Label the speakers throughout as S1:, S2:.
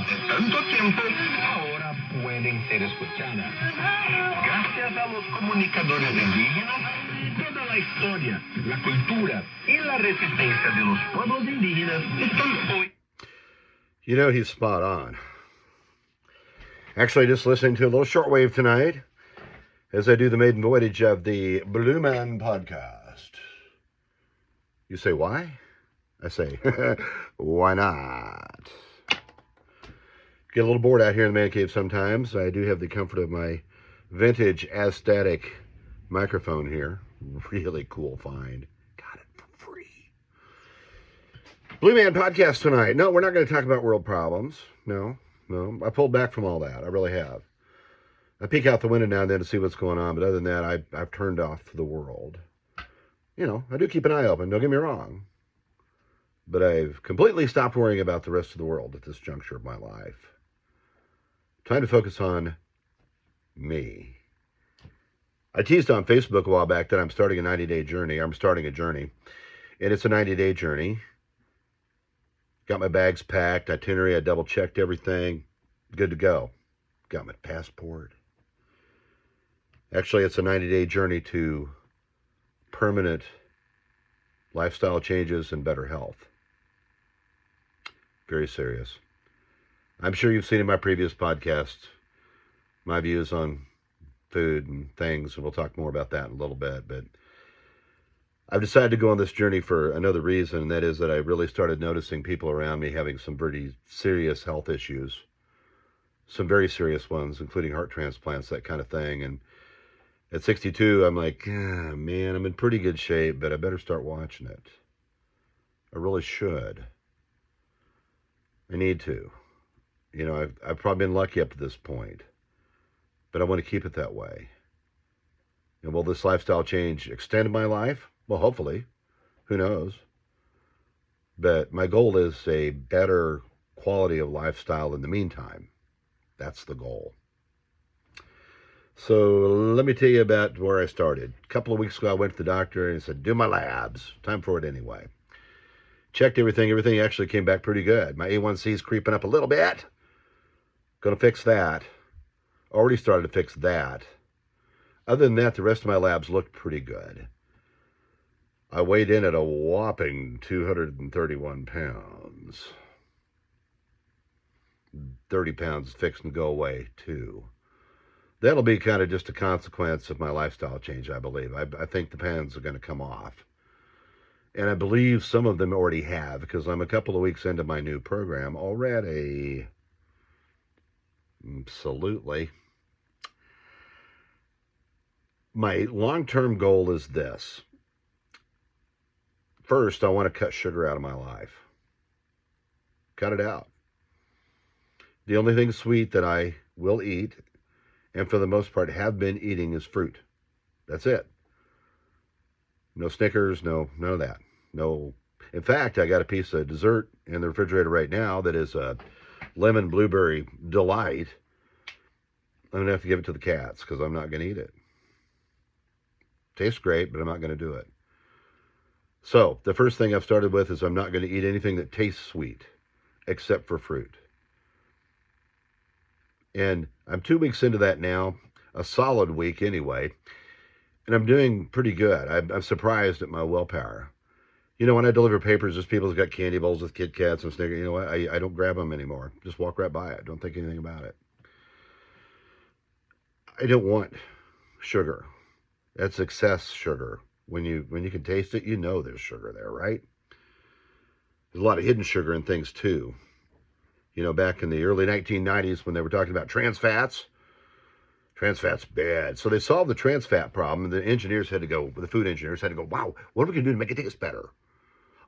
S1: tanto tiempo, ahora pueden ser escuchadas. Gracias a los comunicadores indígenas, toda la historia, la cultura y la resistencia de los pueblos indígenas están hoy.
S2: You know, he's spot on. Actually, just listening to a little shortwave tonight as I do the maiden voyage of the Blue Man podcast. You say, why? I say, why not? Get a little bored out here in the man cave sometimes. I do have the comfort of my vintage Astatic microphone here. Really cool find. Got it for free. Blue Man podcast tonight. No, we're not going to talk about world problems. No. I pulled back from all that. I really have. I peek out the window now and then to see what's going on, but other than that, I've turned off the world. You know, I do keep an eye open, don't get me wrong. But I've completely stopped worrying about the rest of the world at this juncture of my life. Time to focus on me. I teased on Facebook a while back that I'm starting a 90-day journey. I'm starting a journey, and it's a 90-day journey. Got my bags packed, itinerary, I double-checked everything. Good to go. Got my passport. Actually, it's a 90-day journey to permanent lifestyle changes and better health. Very serious. I'm sure you've seen in my previous podcasts my views on food and things, and we'll talk more about that in a little bit, but I've decided to go on this journey for another reason, and that is that I really started noticing people around me having some pretty serious health issues, some very serious ones, including heart transplants, that kind of thing. And at 62, I'm like, man, I'm in pretty good shape, but I better start watching it. I really should. I need to. You know, I've probably been lucky up to this point, but I want to keep it that way. And will this lifestyle change extend my life? Well, hopefully. Who knows? But my goal is a better quality of lifestyle in the meantime. That's the goal. So let me tell you about where I started. A couple of weeks ago, I went to the doctor and he said, do my labs. Time for it anyway. Checked everything. Everything actually came back pretty good. My A1C is creeping up a little bit. Going to fix that. Already started to fix that. Other than that, the rest of my labs looked pretty good. I weighed in at a whopping 231 pounds. 30 pounds is fixing to go away, too. That'll be kind of just a consequence of my lifestyle change, I believe. I think the pounds are going to come off. And I believe some of them already have, because I'm a couple of weeks into my new program already. Absolutely. My long-term goal is this. First, I want to cut sugar out of my life. Cut it out. The only thing sweet that I will eat, and for the most part have been eating, is fruit. That's it. No Snickers, none of that. No. In fact, I got a piece of dessert in the refrigerator right now that is a lemon blueberry delight. I'm going to have to give it to the cats because I'm not going to eat it. Tastes great, but I'm not going to do it. So, the first thing I've started with is I'm not going to eat anything that tastes sweet, except for fruit. And I'm 2 weeks into that now, a solid week anyway, and I'm doing pretty good. I'm surprised at my willpower. You know, when I deliver papers, there's people who've got candy bowls with Kit Kats and Snickers. You know what? I don't grab them anymore. Just walk right by it. Don't think anything about it. I don't want sugar. That's excess sugar. When you can taste it, you know there's sugar there, right? There's a lot of hidden sugar in things too. You know, back in the early 1990s when they were talking about trans fat's bad. So they solved the trans fat problem, and the engineers had to go, the food engineers had to go, wow, what are we going to do to make it taste better?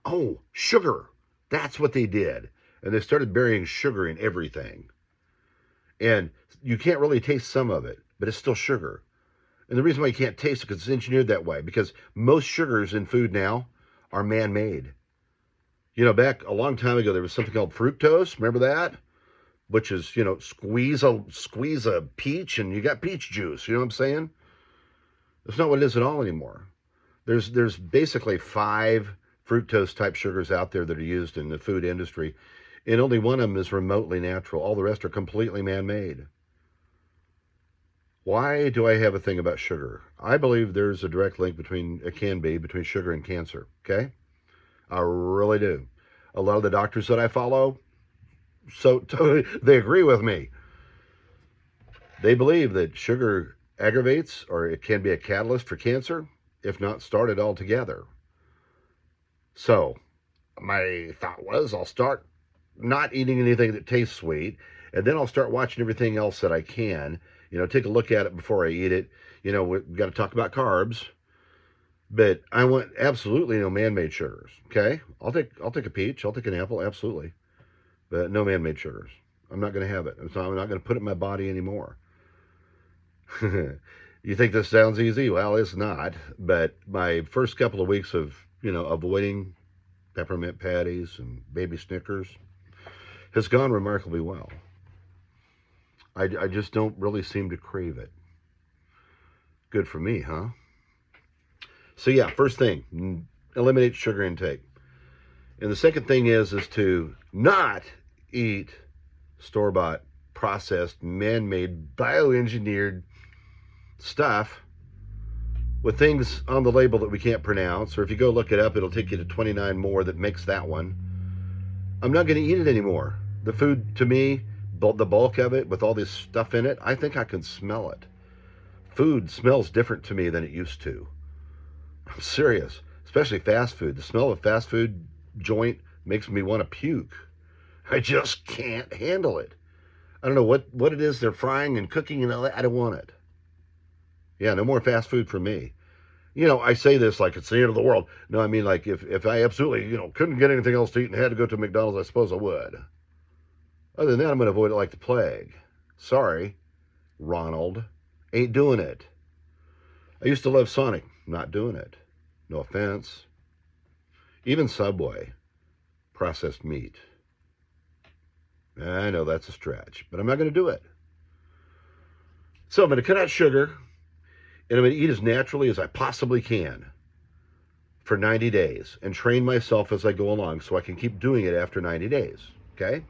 S2: Oh, sugar. That's what they did. And they started burying sugar in everything. And you can't really taste some of it, but it's still sugar. And the reason why you can't taste it is because it's engineered that way. Because most sugars in food now are man-made. You know, back a long time ago, there was something called fructose. Remember that? Which is, you know, squeeze a peach and you got peach juice. You know what I'm saying? That's not what it is at all anymore. There's basically 5 fructose type sugars out there that are used in the food industry. And only one of them is remotely natural. All the rest are completely man-made. Why do I have a thing about sugar? I believe there's a direct link between sugar and cancer, okay? I really do. A lot of the doctors that I follow, they agree with me. They believe that sugar aggravates, or it can be a catalyst for cancer, if not started altogether. So, my thought was I'll start not eating anything that tastes sweet, and then I'll start watching everything else that I can. Take a look at it before I eat it. We've got to talk about carbs, but I want absolutely no man-made sugars. Okay, I'll take a peach, I'll take an apple, absolutely, but no man-made sugars. I'm not going to have it. So I'm not going to put it in my body anymore. You think this sounds easy? Well, it's not. But my first couple of weeks of avoiding peppermint patties and baby Snickers has gone remarkably well. I just don't really seem to crave it. Good for me, huh? So yeah, first thing, eliminate sugar intake. And the second thing is to not eat store-bought, processed, man-made, bioengineered stuff with things on the label that we can't pronounce, or if you go look it up, it'll take you to 29 more that makes that one. I'm not going to eat it anymore. The food, to me, the bulk of it, with all this stuff in it, I think I can smell it. Food smells different to me than it used to. I'm serious. Especially fast food. The smell of a fast food joint makes me want to puke. I just can't handle it. I don't know what it is they're frying and cooking and all that. I don't want it. Yeah, no more fast food for me. I say this like it's the end of the world. No, I mean, like if I absolutely, couldn't get anything else to eat and had to go to McDonald's, I suppose I would. Other than that, I'm going to avoid it like the plague. Sorry, Ronald. Ain't doing it. I used to love Sonic. Not doing it. No offense. Even Subway. Processed meat. I know that's a stretch, but I'm not going to do it. So I'm going to cut out sugar, and I'm going to eat as naturally as I possibly can for 90 days and train myself as I go along so I can keep doing it after 90 days. Okay?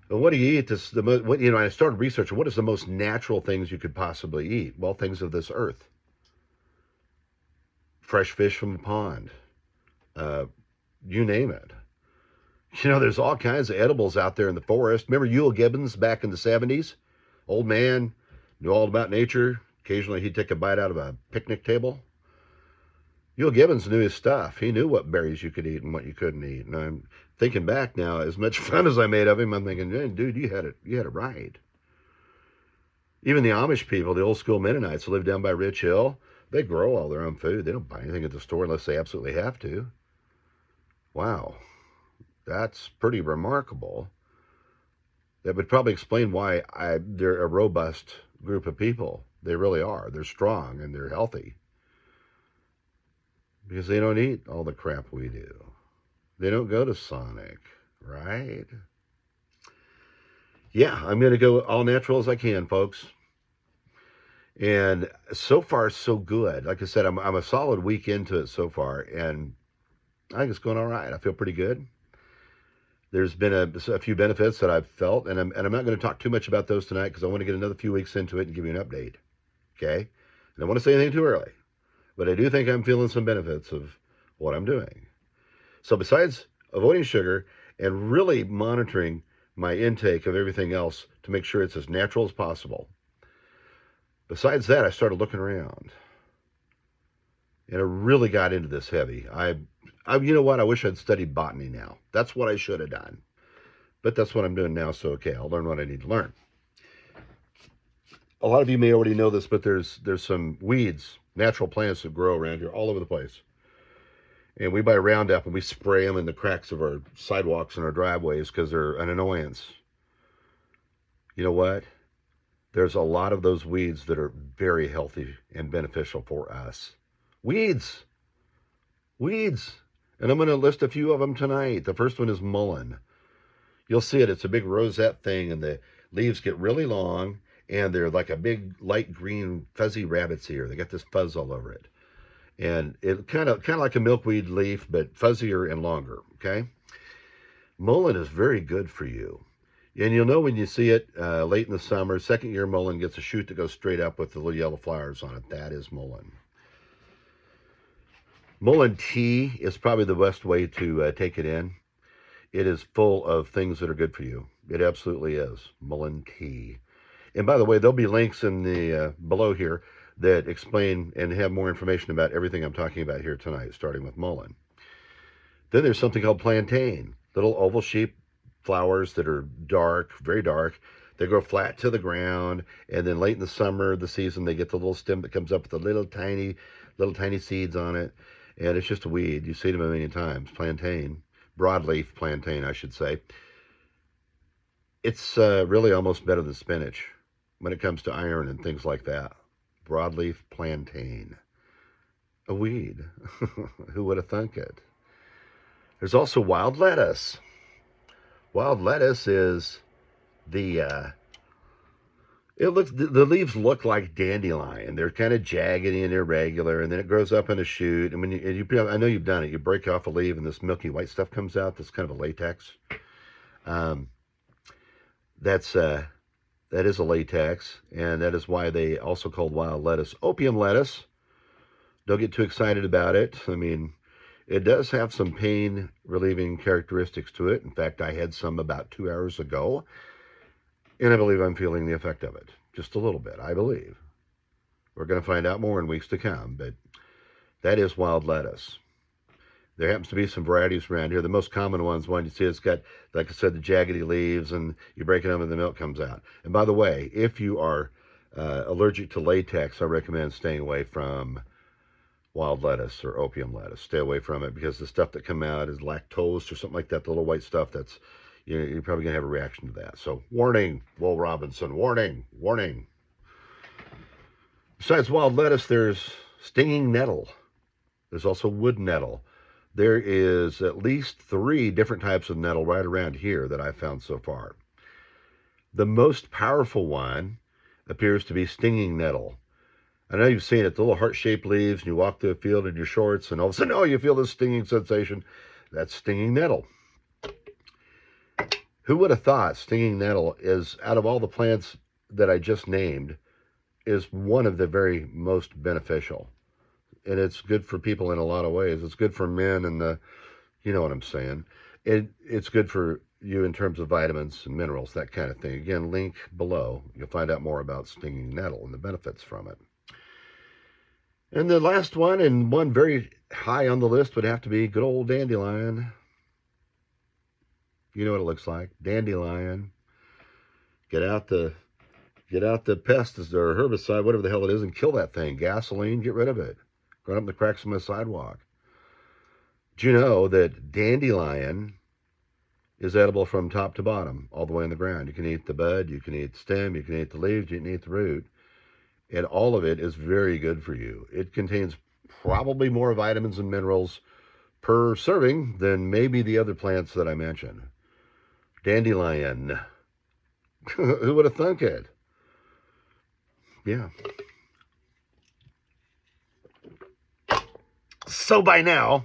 S2: Well, what do you eat? I started researching what is the most natural things you could possibly eat. Well, things of this earth. Fresh fish from the pond. You name it. There's all kinds of edibles out there in the forest. Remember Euell Gibbons back in the 70s? Old man, knew all about nature. Occasionally he'd take a bite out of a picnic table. Euell Gibbons knew his stuff. He knew what berries you could eat and what you couldn't eat. And I'm thinking back now, as much fun as I made of him, I'm thinking, hey, dude, you had it right. Even the Amish people, the old school Mennonites who live down by Rich Hill, they grow all their own food. They don't buy anything at the store unless they absolutely have to. Wow. That's pretty remarkable. That would probably explain why they're a robust group of people. They really are. They're strong and they're healthy. Because they don't eat all the crap we do. They don't go to Sonic, right? Yeah, I'm going to go all natural as I can, folks. And so far, so good. Like I said, I'm a solid week into it so far, and I think it's going all right. I feel pretty good. There's been a few benefits that I've felt, and I'm not going to talk too much about those tonight because I want to get another few weeks into it and give you an update. Okay? And I don't want to say anything too early, but I do think I'm feeling some benefits of what I'm doing. So besides avoiding sugar and really monitoring my intake of everything else to make sure it's as natural as possible, besides that, I started looking around. And I really got into this heavy. You know what? I wish I'd studied botany now. That's what I should have done. But that's what I'm doing now, so okay, I'll learn what I need to learn. A lot of you may already know this, but there's some weeds, natural plants that grow around here all over the place. And we buy Roundup and we spray them in the cracks of our sidewalks and our driveways because they're an annoyance. You know what? There's a lot of those weeds that are very healthy and beneficial for us. Weeds. And I'm going to list a few of them tonight. The first one is mullein. You'll see it. It's a big rosette thing, and the leaves get really long, and they're like a big light green fuzzy rabbit's ear. They got this fuzz all over it. And it kind of like a milkweed leaf, but fuzzier and longer, okay? Mullein is very good for you. And you'll know when you see it late in the summer. Second year mullein gets a shoot that goes straight up with the little yellow flowers on it. That is mullein. Mullein tea is probably the best way to take it in. It is full of things that are good for you. It absolutely is. Mullein tea. And by the way, there'll be links in the below here that explain and have more information about everything I'm talking about here tonight, starting with mullein. Then there's something called plantain. Little oval shaped flowers that are dark, very dark. They grow flat to the ground, and then late in the summer, the season, they get the little stem that comes up with the little tiny seeds on it. And it's just a weed. You see them a million times. Plantain. Broadleaf plantain, I should say. It's really almost better than spinach when it comes to iron and things like that. Broadleaf plantain. A weed. Who would have thunk it? There's also wild lettuce. Wild lettuce is the leaves look like dandelion. They're kind of jaggedy and irregular, and then it grows up in a shoot. And when I know you've done it. You break off a leaf, and this milky white stuff comes out. That's kind of a latex. That is a latex, and that is why they also called wild lettuce opium lettuce. Don't get too excited about it. I mean, it does have some pain relieving characteristics to it. In fact, I had some about 2 hours ago. And I believe I'm feeling the effect of it. Just a little bit, I believe. We're going to find out more in weeks to come, but that is wild lettuce. There happens to be some varieties around here. The most common ones, one you see, it's got, like I said, the jaggedy leaves, and you break it up and the milk comes out. And by the way, if you are allergic to latex, I recommend staying away from wild lettuce or opium lettuce. Stay away from it, because the stuff that come out is lactose or something like that, the little white stuff that's, you're probably going to have a reaction to that. So, warning, Will Robinson, warning, warning. Besides wild lettuce, there's stinging nettle. There's also wood nettle. There is at least 3 different types of nettle right around here that I've found so far. The most powerful one appears to be stinging nettle. I know you've seen it, the little heart-shaped leaves, and you walk through a field in your shorts, and all of a sudden, oh, you feel this stinging sensation. That's stinging nettle. Who would have thought stinging nettle is, out of all the plants that I just named, is one of the very most beneficial. And it's good for people in a lot of ways. It's good for men, and you know what I'm saying. It's good for you in terms of vitamins and minerals, that kind of thing. Again, link below. You'll find out more about stinging nettle and the benefits from it. And the last one, and one very high on the list, would have to be good old dandelion. You know what it looks like. Dandelion. Get out the pesticide or herbicide, whatever the hell it is, and kill that thing. Gasoline, get rid of it. Going up the cracks of my sidewalk. Do you know that dandelion is edible from top to bottom, all the way in the ground? You can eat the bud, you can eat the stem, you can eat the leaves, you can eat the root. And all of it is very good for you. It contains probably more vitamins and minerals per serving than maybe the other plants that I mentioned. Dandelion. Who would have thunk it? Yeah. So by now,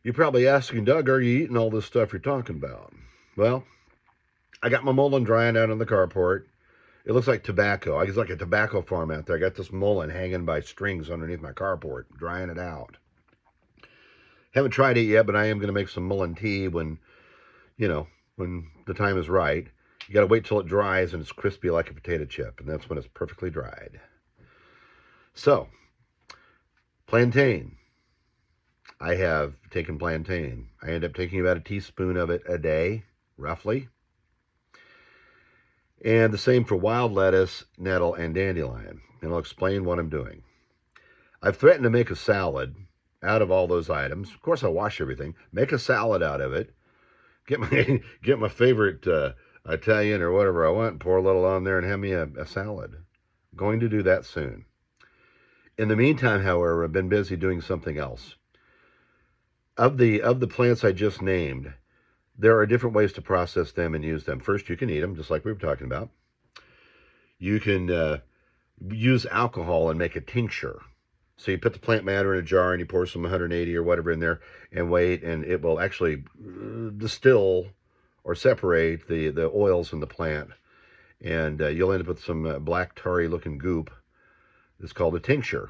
S2: you're probably asking, Doug, are you eating all this stuff you're talking about? Well, I got my mullein drying out on the carport. It looks like tobacco. It's like a tobacco farm out there. I got this mullein hanging by strings underneath my carport, drying it out. Haven't tried it yet, but I am going to make some mullein tea when the time is right. You got to wait till it dries and it's crispy like a potato chip, and that's when it's perfectly dried. So, plantain. I have taken plantain. I end up taking about a teaspoon of it a day, roughly. And the same for wild lettuce, nettle, and dandelion. And I'll explain what I'm doing. I've threatened to make a salad out of all those items. Of course, I wash everything. Make a salad out of it. Get my favorite Italian or whatever I want, pour a little on there, and have me a salad. I'm going to do that soon. In the meantime, however, I've been busy doing something else. Of the plants I just named, there are different ways to process them and use them. First, you can eat them, just like we were talking about. You can use alcohol and make a tincture. So you put the plant matter in a jar and you pour some 180 or whatever in there and wait, and it will actually distill or separate the oils in the plant. And you'll end up with some black tarry looking goop. It's called a tincture.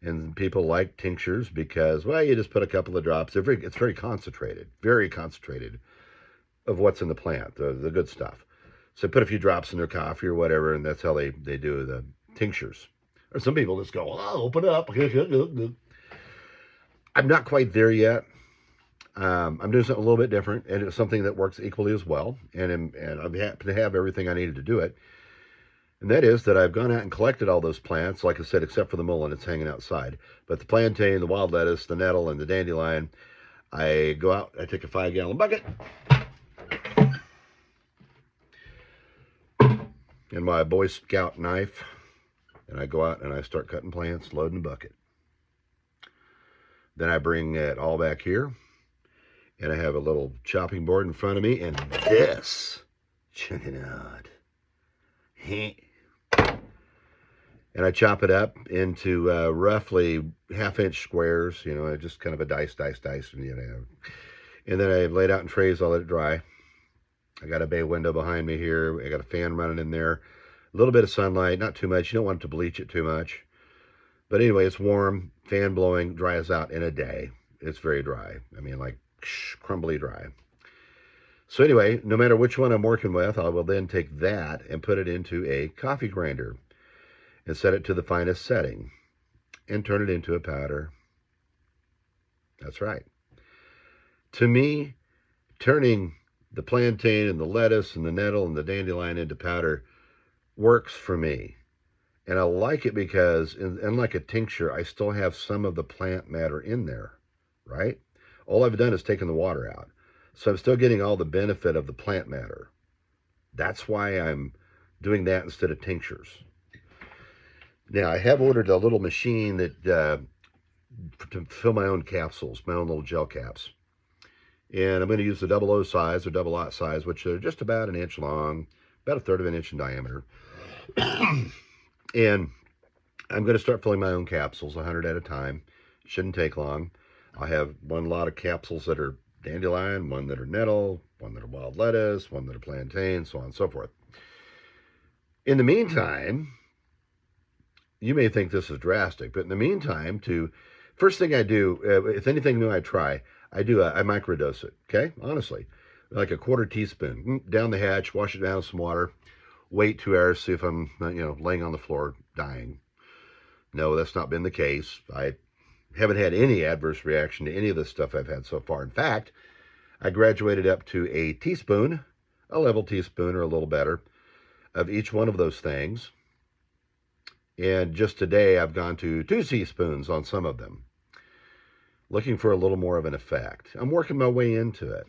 S2: And people like tinctures because, well, you just put a couple of drops. It's very concentrated of what's in the plant, the good stuff. So put a few drops in their coffee or whatever, and that's how they do the tinctures. Or some people just go, oh, open up. I'm not quite there yet. I'm doing something a little bit different, and it's something that works equally as well. And I happen to have everything I needed to do it. And that is that I've gone out and collected all those plants, like I said, except for the mullein, it's hanging outside. But the plantain, the wild lettuce, the nettle, and the dandelion, I go out, I take a 5-gallon bucket, and my Boy Scout knife, and I go out and I start cutting plants, loading the bucket. Then I bring it all back here, and I have a little chopping board in front of me, and this, check it out. And I chop it up into roughly half-inch squares, just kind of a dice, and then I lay it out in trays. I'll let it dry. I got a bay window behind me here. I got a fan running in there. A little bit of sunlight, not too much. You don't want to bleach it too much. But anyway, it's warm, fan blowing, dries out in a day. It's very dry. I mean, like crumbly dry. So anyway, no matter which one I'm working with, I will then take that and put it into a coffee grinder and set it to the finest setting and turn it into a powder. That's right. To me, turning the plantain and the lettuce and the nettle and the dandelion into powder works for me. And I like it because, unlike a tincture, I still have some of the plant matter in there, right? All I've done is taken the water out. So I'm still getting all the benefit of the plant matter. That's why I'm doing that instead of tinctures. Now, I have ordered a little machine that to fill my own capsules, my own little gel caps. And I'm going to use the 00 size or 00 size, which are just about an inch long, about 1/3 of an inch in diameter. And I'm going to start filling my own capsules, 100 at a time. Shouldn't take long. I'll have one lot of capsules that are dandelion, one that are nettle, one that are wild lettuce, one that are plantain, so on and so forth. In the meantime, you may think this is drastic, but in the meantime, first thing I do, if anything new I try, I microdose it, okay? Honestly, like a 1/4 teaspoon, down the hatch, wash it down with some water, wait 2 hours, see if I'm, laying on the floor dying. No, that's not been the case. I haven't had any adverse reaction to any of the stuff I've had so far. In fact, I graduated up to a teaspoon, a level teaspoon or a little better, of each one of those things. And just today, I've gone to 2 teaspoons on some of them, looking for a little more of an effect. I'm working my way into it.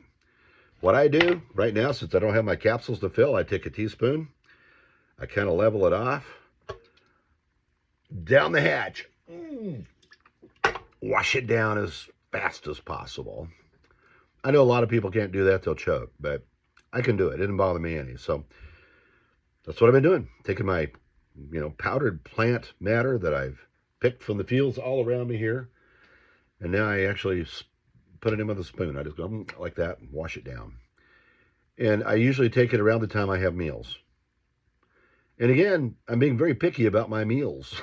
S2: What I do right now, since I don't have my capsules to fill, I take a teaspoon, I kind of level it off, down the hatch, wash it down as fast as possible. I know a lot of people can't do that, they'll choke, but I can do it. It didn't bother me any. So that's what I've been doing, taking my powdered plant matter that I've picked from the fields all around me here. And now I actually put it in with a spoon. I just go like that and wash it down. And I usually take it around the time I have meals. And again, I'm being very picky about my meals.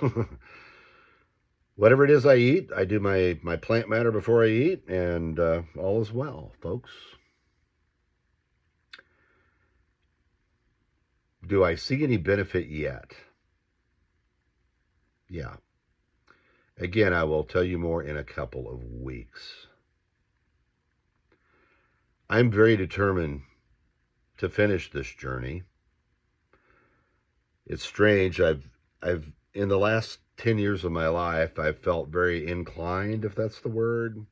S2: Whatever it is I eat, I do my plant matter before I eat, and all is well, folks. Do I see any benefit yet? Yeah. Again, I will tell you more in a couple of weeks. I'm very determined to finish this journey. It's strange. I've in the last 10 years of my life, I've felt very inclined, if that's the word,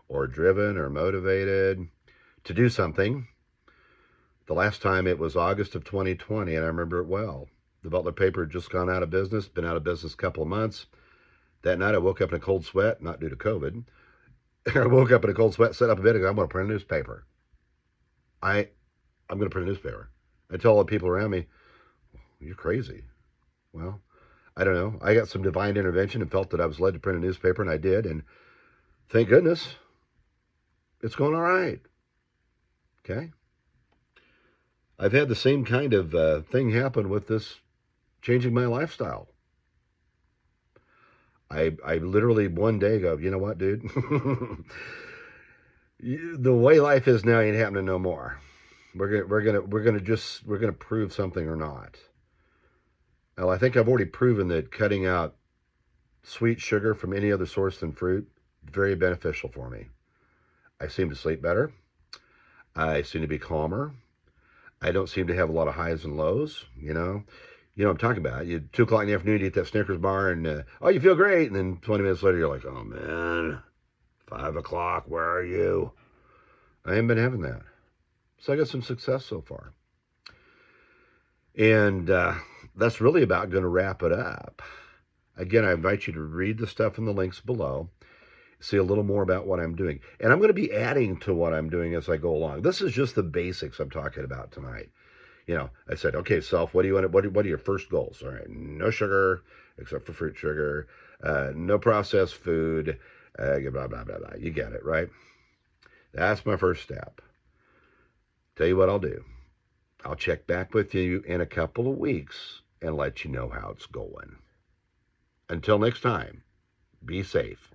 S2: or driven or motivated to do something. The last time it was August of 2020, and I remember it well. The Butler paper had just gone out of business, been out of business a couple of months. That night I woke up in a cold sweat, not due to COVID. I woke up in a cold sweat, sat up in bed and go, I'm going to print a newspaper. I'm going to print a newspaper. I tell all the people around me, you're crazy. Well, I don't know. I got some divine intervention and felt that I was led to print a newspaper, and I did. And thank goodness, it's going all right. Okay. I've had the same kind of thing happen with this changing my lifestyle. I literally one day go, you know what, dude? The way life is now ain't happening no more. We're gonna prove something or not. Well, I think I've already proven that cutting out sweet sugar from any other source than fruit very beneficial for me. I seem to sleep better. I seem to be calmer. I don't seem to have a lot of highs and lows. You know what I'm talking about. You 2 o'clock in the afternoon, you eat that Snickers bar, and oh, you feel great. And then 20 minutes later, you're like, oh man, 5 o'clock, where are you? I haven't been having that. So I got some success so far. And that's really about going to wrap it up. Again, I invite you to read the stuff in the links below, see a little more about what I'm doing. And I'm going to be adding to what I'm doing as I go along. This is just the basics I'm talking about tonight. I said, okay, self, what do you want? What are your first goals? All right, no sugar, except for fruit sugar, no processed food, blah, blah, blah, blah. You get it, right? That's my first step. Tell you what I'll do. I'll check back with you in a couple of weeks and let you know how it's going. Until next time, be safe.